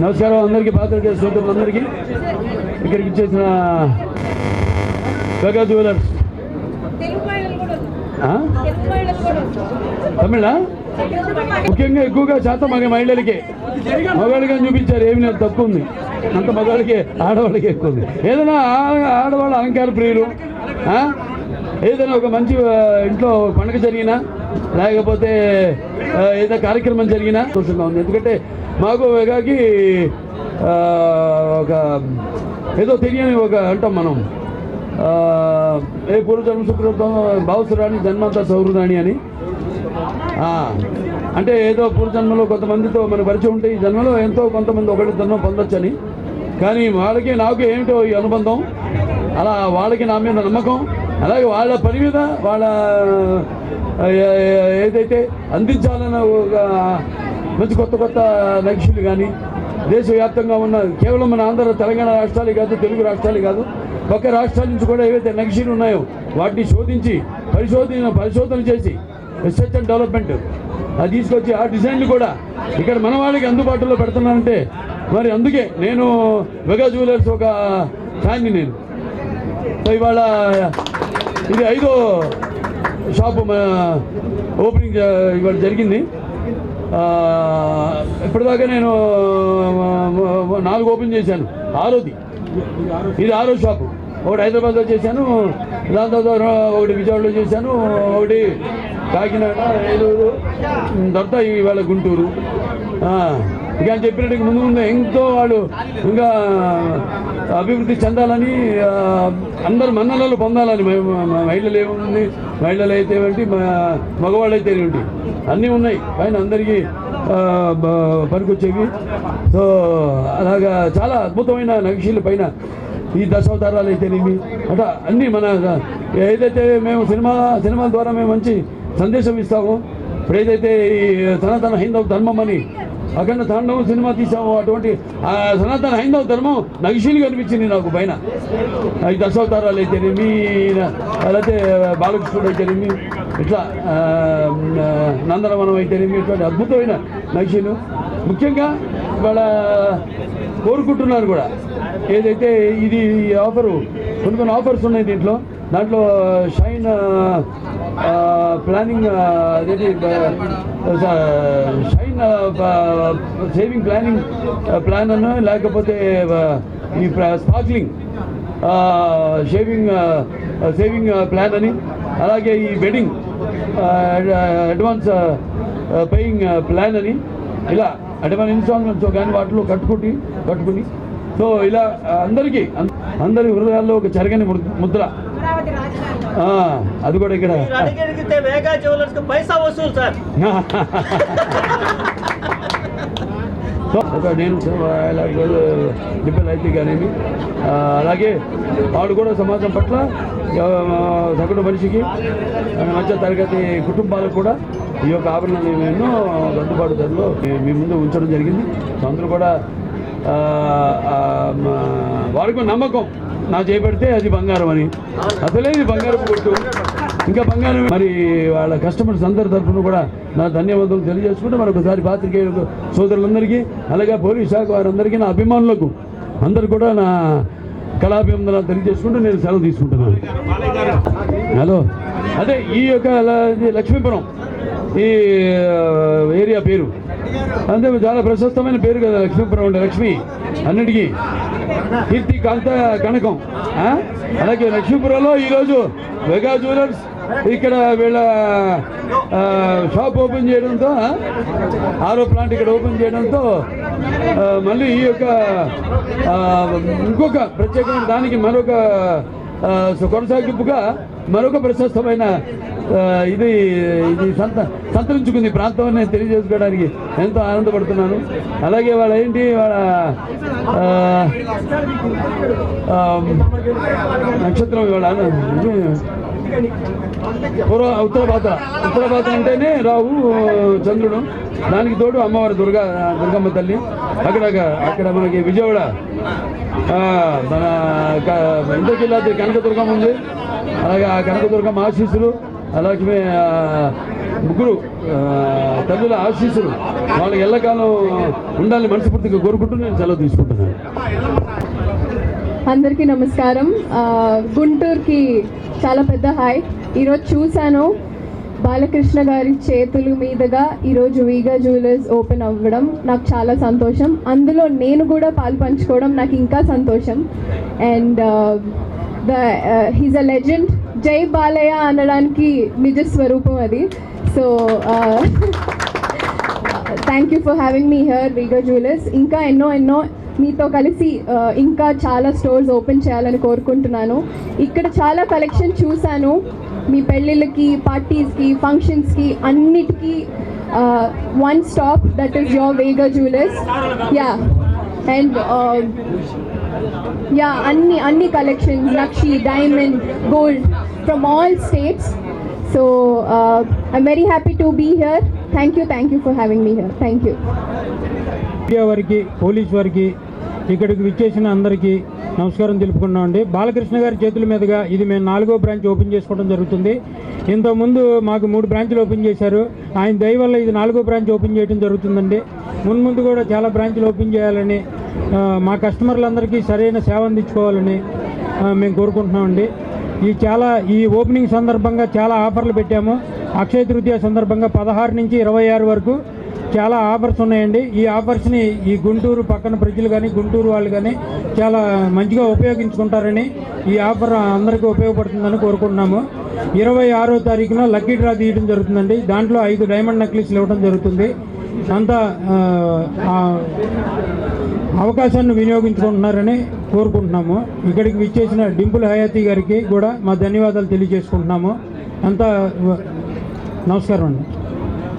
నమస్కారం అందరికీ, పాత్రికేయ సోదరులందరికీ. ఇక్కడికి ఇచ్చేసిన గగా జ్యువెలర్స్ తమిళ ముఖ్యంగా ఎక్కువగా శాతం మన మహిళలకే, మగవాళ్ళకి చూపించారు. ఏమి లేదు, తప్పు ఉంది. అంత మగవాళ్ళకి, ఆడవాళ్ళకి ఎక్కువ ఉంది. ఏదైనా ఆడవాళ్ళు అలంకార ప్రియులు, ఏదైనా ఒక మంచి ఇంట్లో పండుగ జరిగినా లేకపోతే ఏదైనా కార్యక్రమం జరిగినా సంతోషంగా ఉంది. ఎందుకంటే మాకు వెగాకి ఒక ఏదో తెలియని ఒక అంటాం మనం, ఏ పూర్వజన్మ సుకృతం భావసురాణి జన్మంతా సౌహృదాణి అని. అంటే ఏదో పూర్వజన్మలో కొంతమందితో మన పరిచయం ఉంటే ఈ జన్మలో ఎంతో కొంతమంది ఒకరిద్దరినో పొందొచ్చని. కానీ వాళ్ళకి నాకు ఏమిటో ఈ అనుబంధం, అలా వాళ్ళకి నా మీద నమ్మకం, అలాగే వాళ్ళ పని మీద వాళ్ళ ఏదైతే అందించాలన్న ఒక మంచి కొత్త కొత్త నక్షలు కానీ దేశవ్యాప్తంగా ఉన్న కేవలం మన ఆంధ్ర తెలంగాణ రాష్ట్రాలే కాదు, తెలుగు రాష్ట్రాలే కాదు, పక్క రాష్ట్రాల నుంచి కూడా ఏవైతే నక్షలు ఉన్నాయో వాటిని శోధించి పరిశోధన చేసి రీసెర్చ్ అండ్ డెవలప్మెంట్ అది తీసుకొచ్చి ఆ డిజైన్లు కూడా ఇక్కడ మన వాళ్ళకి అందుబాటులో పెడుతున్నానంటే మరి అందుకే నేను వెగా జ్యువెలర్స్ ఒక ఫ్యాన్ని నేను. సో ఇవాళ ఇది 5వ షాపు ఓపెనింగ్ ఇవాళ జరిగింది. ఇప్పటిదాకా నేను 4 ఓపెన్ చేశాను, 6వది ఇది 6వ షాపు. ఒకటి హైదరాబాద్లో చేశాను, దాని తర్వాత ఒకటి విజయవాడలో చేశాను, ఒకటి కాకినాడ, ఏలూరు, తర్వాత ఇవాళ గుంటూరు. ఇక అని చెప్పినట్టు ముందు ఎంతో వాళ్ళు ఇంకా అభివృద్ధి చెందాలని, అందరు మన్ననలు పొందాలని. మహిళలు ఏముంది, మహిళలు అయితే ఏమిటి, మగవాళ్ళు అయితే ఏమిటి, అన్నీ ఉన్నాయి పైన అందరికీ పనికొచ్చేవి. సో అలాగా చాలా అద్భుతమైన నక్షీల పైన ఈ దశావతారాలు అయితేనేమి అట్లా అన్నీ మన ఏదైతే మేము సినిమాల ద్వారా మేము మంచి సందేశం ఇస్తామో, ఇప్పుడు ఏదైతే ఈ సనాతన హైందవ ధర్మం అని అఖండ తాండవం సినిమా తీసాము, అటువంటి ఆ సనాతన హైందవ ధర్మం నగిషీలు కనిపించింది నాకు పైన. ఈ దశావతారాలు అయితేనేమి, అలాగే బాలకృష్ణుడు అయితేనేమి, ఇట్లా నందనవనం అయితేనేమి, ఇటువంటి అద్భుతమైన నగిషీలు. ముఖ్యంగా ఇవాళ కోరుకుంటున్నారు కూడా, ఏదైతే ఇది ఆఫరు కొన్ని ఆఫర్స్ ఉన్నాయి దీంట్లో. దాంట్లో షైన్ ప్లానింగ్ అదేంటి షైన్ సేవింగ్ ప్లాన్ అన్న, లేకపోతే ఈ స్పార్క్లింగ్ సేవింగ్ ప్లాన్ అని, అలాగే ఈ వెడ్డింగ్ అడ్వాన్స్ పేయింగ్ ప్లాన్ అని, ఇలా అంటే మన ఇన్స్టాల్మెంట్స్ కానీ వాటిలో కట్టుకుని సో ఇలా అందరి హృదయాల్లో ఒక చెరగని ముద్ర. అది కూడా ఇక్కడ నేను డిపెండ్ అయితే కానీ అలాగే వాడు కూడా సమాజం పట్ల సగటు మనిషికి మధ్య తరగతి కుటుంబాలకు కూడా ఈ యొక్క ఆభరణాలు ఎన్నో అందుబాటు ధరలో మీ ముందు ఉంచడం జరిగింది. అందరూ కూడా వారికి నమ్మకం నా చేపడితే అది బంగారం అని, అసలే ఇది బంగారపు కొట్టు, ఇంకా బంగారం. మరి వాళ్ళ కస్టమర్స్ అందరి తరఫున కూడా నా ధన్యవాదాలు తెలియజేసుకుంటే మరొకసారి పాత్రికేయ సోదరులందరికీ, అలాగే పోలీస్ శాఖ వారందరికీ, నా అభిమానులకు అందరు కూడా నా కళాభివందనాలు తెలియజేసుకుంటూ నేను సెలవు తీసుకుంటున్నాను. హలో, అదే ఈ యొక్క లక్ష్మీపురం ఈ ఏరియా పేరు అంతే చాలా ప్రశస్తమైన పేరు కదా లక్ష్మీపురం. అంటే లక్ష్మి అన్నిటికీ కీర్తి కాంత కనకం. అలాగే లక్ష్మీపురంలో ఈరోజు వెగా జ్యువెలర్స్ ఇక్కడ వీళ్ళ షాప్ ఓపెన్ చేయడంతో, 6వ ప్లాంట్ ఇక్కడ ఓపెన్ చేయడంతో మళ్ళీ ఈ యొక్క ఇంకొక ప్రత్యేకమైన దానికి మరొక కొనసాగింపుగా మరొక ప్రశస్తమైన ఇది సంతరించుకుంది ప్రాంతం అని తెలియజేసుకోవడానికి ఎంతో ఆనందపడుతున్నాను. అలాగే వాళ్ళ నక్షత్రం ఇవాళ ఉత్తరభాత అంటేనే రావు చంద్రుడు, దానికి తోడు అమ్మవారి దుర్గమ్మ తల్లి. అక్కడ మనకి విజయవాడ మన ఇంద్రకిల్లాద్రి కనకదుర్గం ఉంది. అలాగే ఆ కనకదుర్గమ్మ ఆశీస్సులు, అలాగే ముగ్గురు తల్లుల ఆశీస్సులు వాళ్ళకి ఎల్లకాలం ఉండాలని మనస్ఫూర్తిగా కోరుకుంటూ నేను సెలవు తీసుకుంటున్నాను. అందరికీ నమస్కారం. గుంటూరుకి చాలా పెద్ద హాయ్. ఈరోజు చూశాను బాలకృష్ణ గారి చేతుల మీదుగా ఈరోజు వీగా జ్యువెలర్స్ ఓపెన్ అవ్వడం నాకు చాలా సంతోషం. అందులో నేను కూడా పాలు పంచుకోవడం నాకు ఇంకా సంతోషం. And he's a legend. జై బాలయ్య అనడానికి నిజ స్వరూపం అది. So thank you for having me here Vega jewellers. ఇంకా ఎన్నో మీతో కలిసి ఇంకా చాలా స్టోర్స్ ఓపెన్ చేయాలని కోరుకుంటున్నాను. ఇక్కడ చాలా కలెక్షన్ చూశాను. మీ పెళ్ళిళ్ళకి, పార్టీస్కి, ఫంక్షన్స్కి అన్నిటికీ one stop, that is your Vega jewellers. And అన్ని కలెక్షన్స్, నక్షి, diamond, gold from all states. So I'm very happy to be here. Thank you for having me here. Thank you. Media వారికి, పోలీస్ వారికి, ఇక్కడికి విచ్చేసిన అందరికీ నమస్కారం తెలుపుకున్నామండి. బాలకృష్ణ గారి చేతుల మీదుగా ఇది మేము 4వ బ్రాంచ్ ఓపెన్ చేసుకోవడం జరుగుతుంది. ఇంతకుముందు మాకు 3 బ్రాంచ్లు ఓపెన్ చేశారు. ఆయన దయ వల్ల ఇది 4వ బ్రాంచ్ ఓపెన్ చేయడం జరుగుతుందండి. ముందు కూడా చాలా బ్రాంచ్లు ఓపెన్ చేయాలని, మా కస్టమర్లందరికీ సరైన సేవ అందించుకోవాలని మేము కోరుకుంటున్నామండి. ఈ ఓపెనింగ్ సందర్భంగా చాలా ఆఫర్లు పెట్టాము. అక్షయ తృతీయ సందర్భంగా 16 నుంచి 26 వరకు చాలా ఆఫర్స్ ఉన్నాయండి. ఈ ఆఫర్స్ని ఈ గుంటూరు పక్కన ప్రజలు కానీ, గుంటూరు వాళ్ళు కానీ చాలా మంచిగా ఉపయోగించుకుంటారని, ఈ ఆఫర్ అందరికీ ఉపయోగపడుతుందని కోరుకుంటున్నాము. 26వ తారీఖున లక్కీ డ్రా తీయడం జరుగుతుందండి. దాంట్లో 5 డైమండ్ నెక్లెస్లు ఇవ్వడం జరుగుతుంది. అంతా అవకాశాన్ని వినియోగించుకుంటున్నారని కోరుకుంటున్నాము. ఇక్కడికి విచ్చేసిన డింపుల్ హయాతి గారికి కూడా మా ధన్యవాదాలు తెలియజేసుకుంటున్నాము. అంతా నమస్కారం అండి.